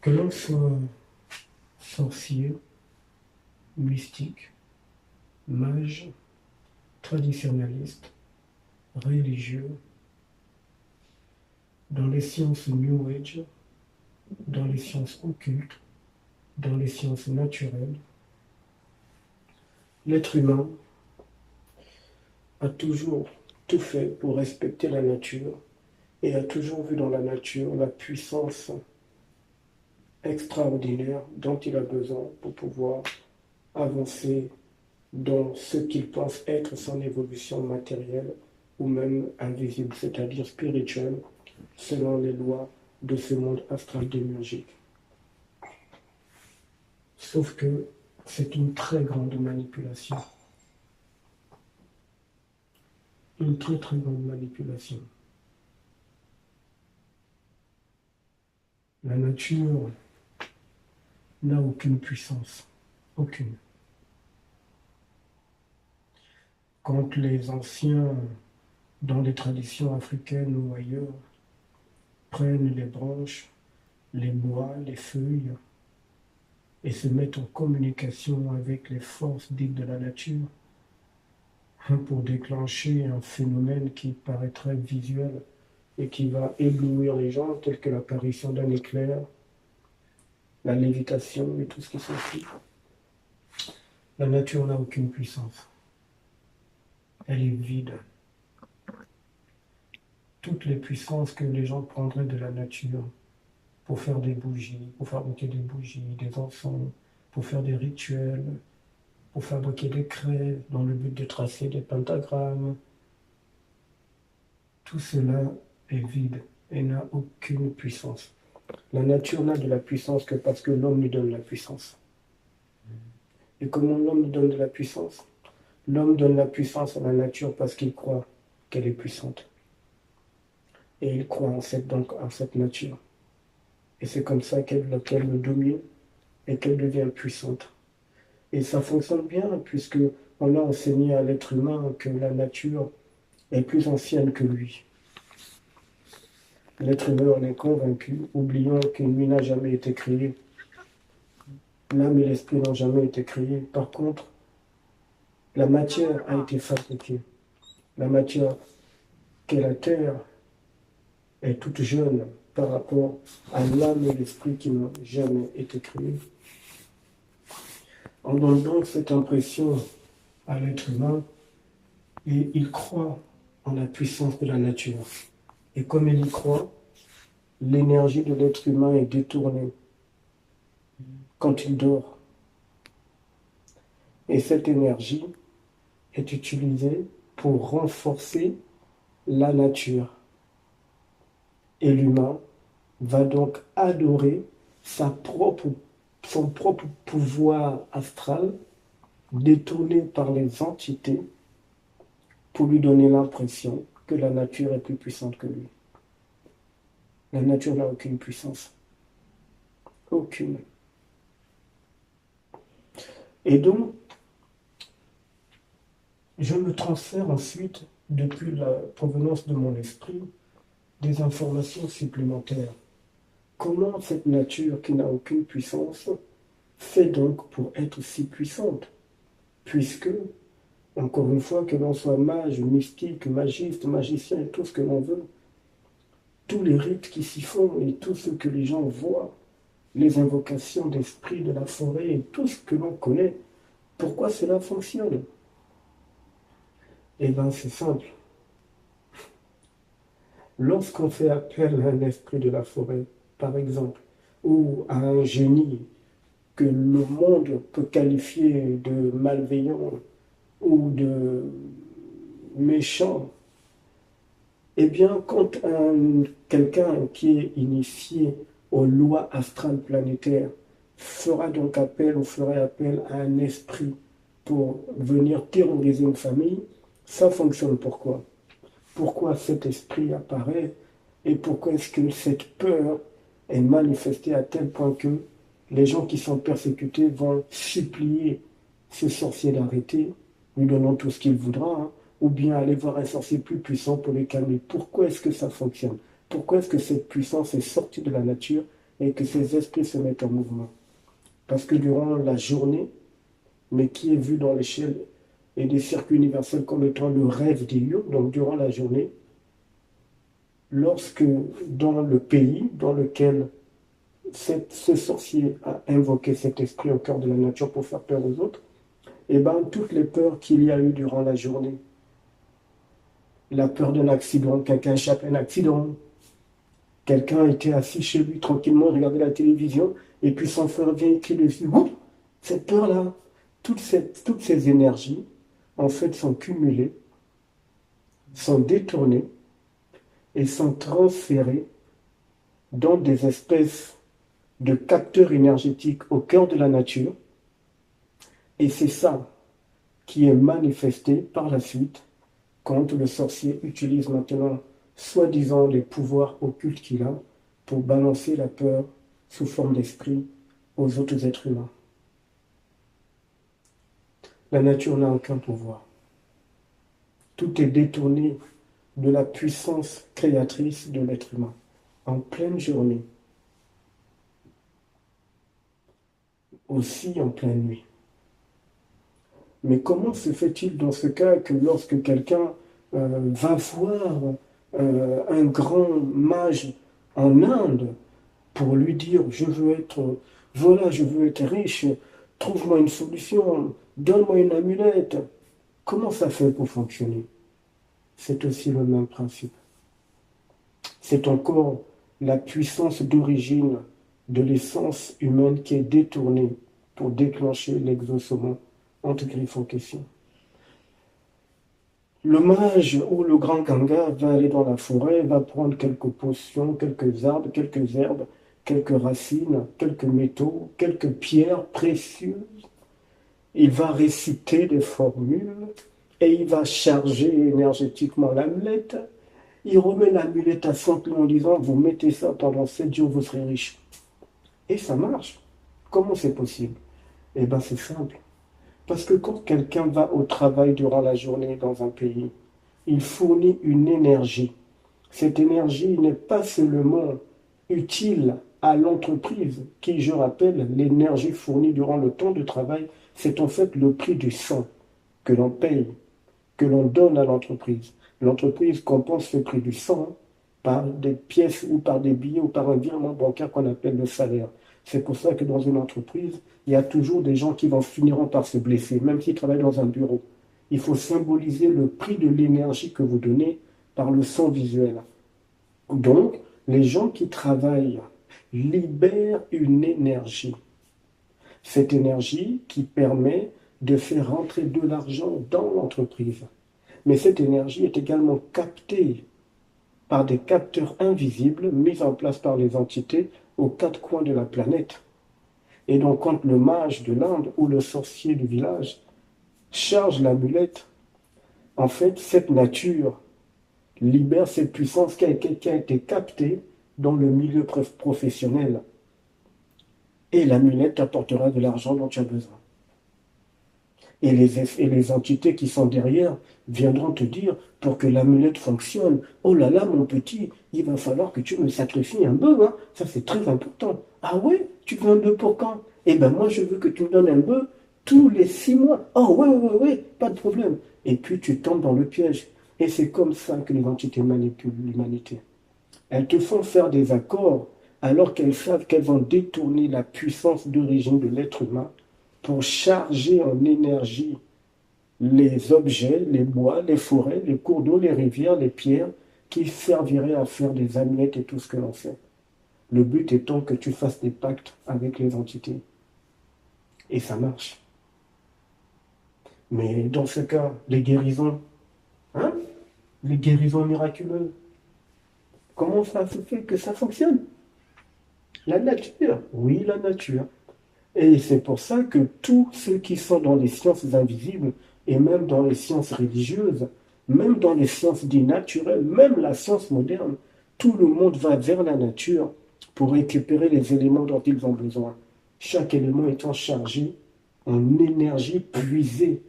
Que l'on soit sorcier, mystique, mage, traditionnaliste, religieux, dans les sciences New Age, dans les sciences occultes, dans les sciences naturelles, l'être humain a toujours tout fait pour respecter la nature et a toujours vu dans la nature la puissance extraordinaire dont il a besoin pour pouvoir avancer dans ce qu'il pense être son évolution matérielle ou même invisible, c'est-à-dire spirituelle, selon les lois de ce monde astral démiurgique. Sauf que c'est une très grande manipulation. Une très très grande manipulation. La nature n'a aucune puissance. Aucune. Quand les anciens, dans les traditions africaines ou ailleurs, prennent les branches, les bois, les feuilles, et se mettent en communication avec les forces dites de la nature, pour déclencher un phénomène qui paraîtrait visuel et qui va éblouir les gens, tel que l'apparition d'un éclair, la lévitation et tout ce qui s'ensuit. La nature n'a aucune puissance. Elle est vide. Toutes les puissances que les gens prendraient de la nature pour faire des bougies, pour fabriquer des bougies, des encens, pour faire des rituels, pour fabriquer des craies dans le but de tracer des pentagrammes, tout cela est vide et n'a aucune puissance. La nature n'a de la puissance que parce que l'homme lui donne la puissance. Et comment l'homme lui donne de la puissance? L'homme donne la puissance à la nature parce qu'il croit qu'elle est puissante. Et il croit en cette nature. Et c'est comme ça qu'elle le domine et qu'elle devient puissante. Et ça fonctionne bien puisque on a enseigné à l'être humain que la nature est plus ancienne que lui. L'être humain en est convaincu, oubliant que lui n'a jamais été créé. L'âme et l'esprit n'ont jamais été créés. Par contre, la matière a été fabriquée. La matière qu'est la terre est toute jeune par rapport à l'âme et l'esprit qui n'ont jamais été créés. On donne donc cette impression à l'être humain et il croit en la puissance de la nature. Et comme il y croit, l'énergie de l'être humain est détournée quand il dort. Et cette énergie est utilisée pour renforcer la nature. Et l'humain va donc adorer son propre pouvoir astral détourné par les entités pour lui donner l'impression que la nature est plus puissante que lui. La nature n'a aucune puissance. Aucune. Et donc, je me transfère ensuite, depuis la provenance de mon esprit, des informations supplémentaires. Comment cette nature qui n'a aucune puissance fait donc pour être si puissante? Puisque, encore une fois, que l'on soit mage, mystique, magiste, magicien et tout ce que l'on veut, tous les rites qui s'y font et tout ce que les gens voient, les invocations d'esprits de la forêt et tout ce que l'on connaît, pourquoi cela fonctionne? Eh bien, c'est simple. Lorsqu'on fait appel à un esprit de la forêt, par exemple, ou à un génie que le monde peut qualifier de malveillant ou de méchant, eh bien, quand quelqu'un qui est initié aux lois astrales planétaires fera donc appel ou ferait appel à un esprit pour venir terroriser une famille, ça fonctionne pourquoi? Pourquoi cet esprit apparaît et pourquoi est-ce que cette peur est manifestée à tel point que les gens qui sont persécutés vont supplier ce sorcier d'arrêter, lui donnant tout ce qu'il voudra, hein, ou bien aller voir un sorcier plus puissant pour les calmer. Pourquoi est-ce que ça fonctionne? Pourquoi est-ce que cette puissance est sortie de la nature et que ces esprits se mettent en mouvement. Parce que durant la journée, mais qui est vu dans l'échelle et des circuits universels comme étant le rêve diurne, donc durant la journée, lorsque dans le pays dans lequel ce sorcier a invoqué cet esprit au cœur de la nature pour faire peur aux autres, et bien toutes les peurs qu'il y a eu durant la journée, la peur d'un accident, quelqu'un échappe à un accident, quelqu'un était assis chez lui tranquillement, regardait la télévision, et puis son frère vient et crie dessus. Ouh, cette peur-là, toutes ces énergies, en fait, sont cumulées, sont détournées et sont transférées dans des espèces de capteurs énergétiques au cœur de la nature. Et c'est ça qui est manifesté par la suite quand le sorcier utilise maintenant soi-disant les pouvoirs occultes qu'il a pour balancer la peur sous forme d'esprit aux autres êtres humains. La nature n'a aucun pouvoir. Tout est détourné de la puissance créatrice de l'être humain en pleine journée, aussi en pleine nuit. Mais comment se fait-il dans ce cas que lorsque quelqu'un va voir un grand mage en Inde pour lui dire je veux être, voilà, je veux être riche, trouve-moi une solution, donne-moi une amulette. Comment ça fait pour fonctionner? C'est aussi le même principe. C'est encore la puissance d'origine de l'essence humaine qui est détournée pour déclencher l'exaucement antigriffes en question. Le mage ou le grand Ganga va aller dans la forêt, va prendre quelques potions, quelques arbres, quelques herbes, quelques racines, quelques métaux, quelques pierres précieuses. Il va réciter des formules et il va charger énergétiquement l'amulette. Il remet l'amulette à son plan en disant vous mettez ça pendant 7 jours, vous serez riche. Et ça marche. Comment c'est possible? Eh bien c'est simple. Parce que quand quelqu'un va au travail durant la journée dans un pays, il fournit une énergie. Cette énergie n'est pas seulement utile à l'entreprise, qui, je rappelle, l'énergie fournie durant le temps de travail, c'est en fait le prix du sang que l'on paye, que l'on donne à l'entreprise. L'entreprise compense ce prix du sang par des pièces ou par des billets ou par un virement bancaire qu'on appelle le salaire. C'est pour ça que dans une entreprise, il y a toujours des gens qui finiront par se blesser, même s'ils travaillent dans un bureau. Il faut symboliser le prix de l'énergie que vous donnez par le son visuel. Donc, les gens qui travaillent libèrent une énergie. Cette énergie qui permet de faire rentrer de l'argent dans l'entreprise. Mais cette énergie est également captée par des capteurs invisibles mis en place par les entités aux 4 coins de la planète. Et donc, quand le mage de l'Inde ou le sorcier du village charge l'amulette, en fait, cette nature libère cette puissance qui a été captée dans le milieu professionnel. Et l'amulette t'apportera de l'argent dont tu as besoin. Et les entités qui sont derrière viendront te dire, pour que l'amulette fonctionne, oh là là, mon petit, il va falloir que tu me sacrifies un bœuf, hein. Ça c'est très important. Ah ouais, tu veux un bœuf pour quand? Eh bien moi je veux que tu me donnes un bœuf tous les 6 mois. Oh ouais, pas de problème. Et puis tu tombes dans le piège. Et c'est comme ça que les entités manipulent l'humanité. Elles te font faire des accords alors qu'elles savent qu'elles vont détourner la puissance d'origine de l'être humain pour charger en énergie les objets, les bois, les forêts, les cours d'eau, les rivières, les pierres qui serviraient à faire des amulettes et tout ce que l'on fait. Le but étant que tu fasses des pactes avec les entités. Et ça marche. Mais dans ce cas, les guérisons, hein? Les guérisons miraculeuses, comment ça se fait que ça fonctionne? La nature, oui, la nature. Et c'est pour ça que tous ceux qui sont dans les sciences invisibles, et même dans les sciences religieuses, même dans les sciences dites naturelles, même la science moderne, tout le monde va vers la nature pour récupérer les éléments dont ils ont besoin. Chaque élément étant chargé en énergie puisée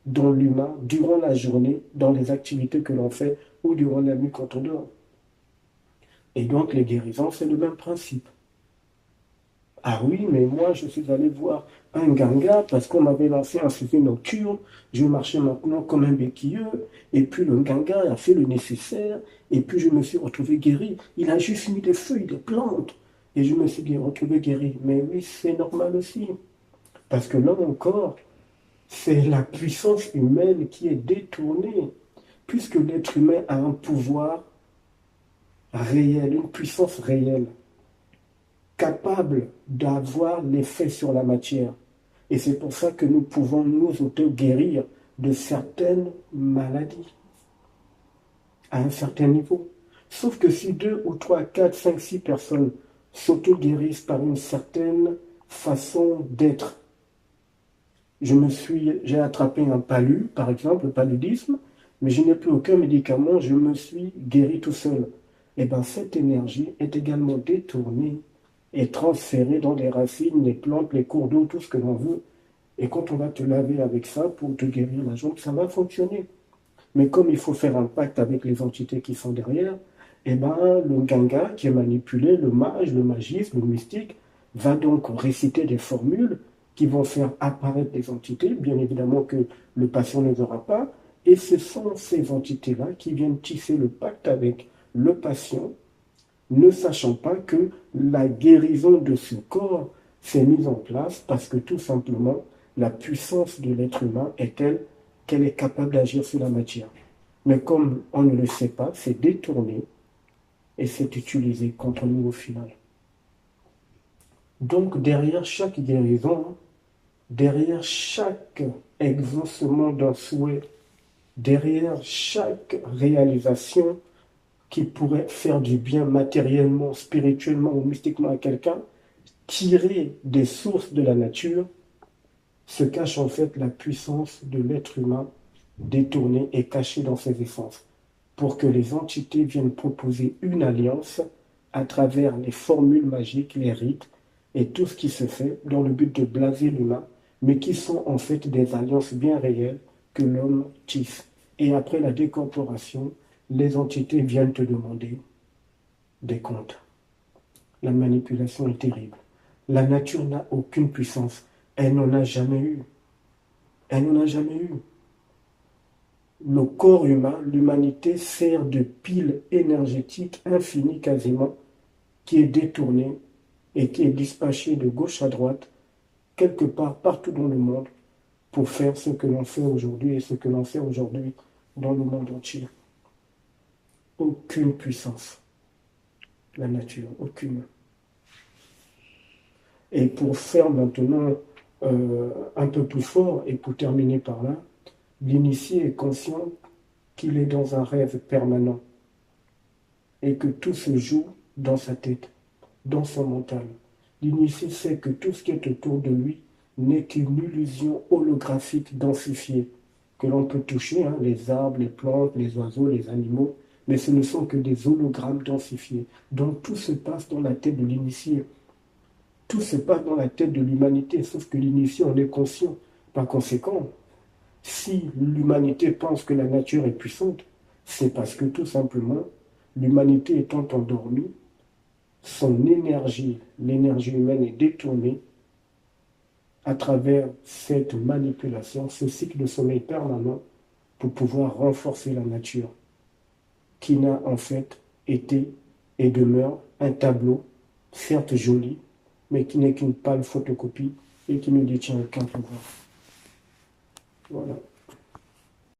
dans l'humain durant la journée, dans les activités que l'on fait ou durant la nuit quand on dort. Et donc les guérisons, c'est le même principe. Ah oui, mais moi, je suis allé voir un ganga parce qu'on m'avait lancé un sujet nocturne. Je marchais maintenant comme un béquilleux. Et puis le ganga a fait le nécessaire. Et puis je me suis retrouvé guéri. Il a juste mis des feuilles, des plantes. Et je me suis retrouvé guéri. Mais oui, c'est normal aussi. Parce que là encore, c'est la puissance humaine qui est détournée. Puisque l'être humain a un pouvoir réel, une puissance réelle, capable d'avoir l'effet sur la matière. Et c'est pour ça que nous pouvons nous auto-guérir de certaines maladies à un certain niveau. Sauf que si 2 ou 3, 4, 5, 6 personnes s'auto-guérissent par une certaine façon d'être, j'ai attrapé un palu, par exemple, le paludisme, mais je n'ai plus aucun médicament, je me suis guéri tout seul. Et bien cette énergie est également détournée et transférée dans les racines, les plantes, les cours d'eau, tout ce que l'on veut. Et quand on va te laver avec ça pour te guérir la jambe, ça va fonctionner. Mais comme il faut faire un pacte avec les entités qui sont derrière, eh ben, le ganga qui est manipulé, le mage, le magiste, le mystique, va donc réciter des formules qui vont faire apparaître des entités, bien évidemment que le patient ne verra pas, et ce sont ces entités-là qui viennent tisser le pacte avec le patient, ne sachant pas que la guérison de ce corps s'est mise en place parce que tout simplement, la puissance de l'être humain est telle qu'elle est capable d'agir sur la matière. Mais comme on ne le sait pas, c'est détourné et c'est utilisé contre nous au final. Donc derrière chaque guérison, derrière chaque exaucement d'un souhait, derrière chaque réalisation qui pourrait faire du bien matériellement, spirituellement ou mystiquement à quelqu'un, tiré des sources de la nature, se cache en fait la puissance de l'être humain détournée et cachée dans ses essences, pour que les entités viennent proposer une alliance à travers les formules magiques, les rites et tout ce qui se fait dans le but de blaser l'humain, mais qui sont en fait des alliances bien réelles que l'homme tisse. Et après la décorporation, les entités viennent te demander des comptes. La manipulation est terrible. La nature n'a aucune puissance. Elle n'en a jamais eu. Elle n'en a jamais eu. Le corps humain, l'humanité sert de pile énergétique infinie quasiment, qui est détournée et qui est dispatchée de gauche à droite, quelque part partout dans le monde, pour faire ce que l'on fait aujourd'hui et ce que l'on fait aujourd'hui dans le monde entier. Aucune puissance. La nature, aucune. Et pour faire maintenant un peu plus fort, et pour terminer par là, l'initié est conscient qu'il est dans un rêve permanent et que tout se joue dans sa tête, dans son mental. L'initié sait que tout ce qui est autour de lui n'est qu'une illusion holographique densifiée que l'on peut toucher, hein, les arbres, les plantes, les oiseaux, les animaux, mais ce ne sont que des hologrammes densifiés. Donc tout se passe dans la tête de l'initié. Tout se passe dans la tête de l'humanité, sauf que l'initié en est conscient. Par conséquent, si l'humanité pense que la nature est puissante, c'est parce que tout simplement, l'humanité étant endormie, son énergie, l'énergie humaine est détournée à travers cette manipulation, ce cycle de sommeil permanent pour pouvoir renforcer la nature, qui n'a en fait été et demeure un tableau, certes joli, mais qui n'est qu'une pâle photocopie et qui ne détient aucun pouvoir. Voilà.